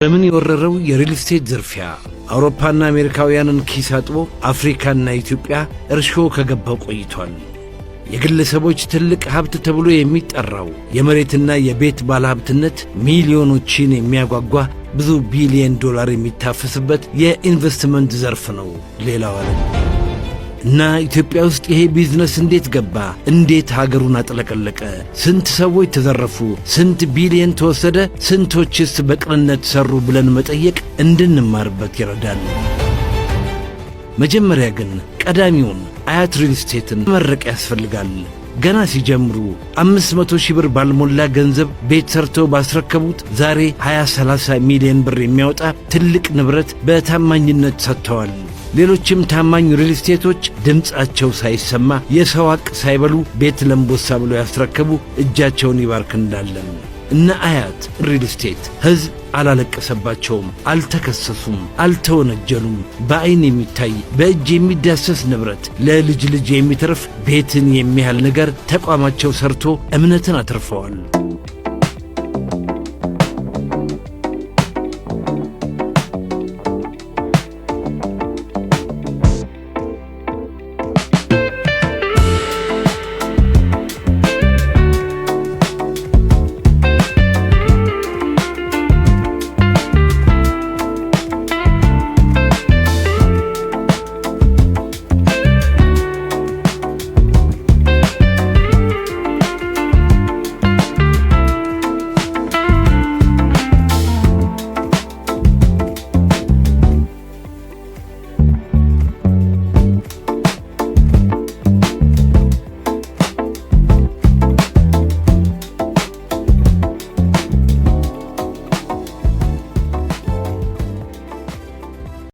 በምን የወረረው የሪል ስቴት ዝርፊያ አውሮፓና አሜሪካውያንን ኪስ አጥቦ አፍሪካና ኢትዮጵያ እርሾ ከገባው ቆይቷል። የግለሰቦች ትልቅ ሀብት ተብሎ የሚጠራው የመሬትና የቤት ባለሀብትነት ሚሊዮኖችን የሚያጓጓ ብዙ ቢሊየን ዶላር የሚታፈስበት የኢንቨስትመንት ዘርፍ ነው። ሌላው ዓለም እና ኢትዮጵያ ውስጥ ይሄ ቢዝነስ እንዴት ገባ? እንዴት ሀገሩን አጥለቀለቀ? ስንት ሰዎች ተዘረፉ? ስንት ቢሊየን ተወሰደ? ስንቶችስ በቅንነት ሰሩ ብለን መጠየቅ እንድንማርበት ይረዳል። መጀመሪያ ግን ቀዳሚውን አያት ሪል ስቴትን መመረቅ ያስፈልጋል። ገና ሲጀምሩ 500 ሺህ ብር ባልሞላ ገንዘብ ቤት ሰርተው ባስረከቡት ዛሬ 20-30 ሚሊዮን ብር የሚያወጣ ትልቅ ንብረት በታማኝነት ሰጥተዋል። ሌሎችም ታማኝ ሪል ስቴቶች ድምጻቸው ሳይሰማ የሰው ሐቅ ሳይበሉ ቤት ለምቦሳ ብለው ያስረከቡ እጃቸውን ይባርክ እንዳለን እነ አያት ሪል ስቴት ሕዝብ አላለቀሰባቸውም፣ አልተከሰሱም፣ አልተወነጀሉም። በአይን የሚታይ በእጅ የሚዳሰስ ንብረት ለልጅ ልጅ የሚተርፍ ቤትን የሚያህል ነገር ተቋማቸው ሰርቶ እምነትን አትርፈዋል።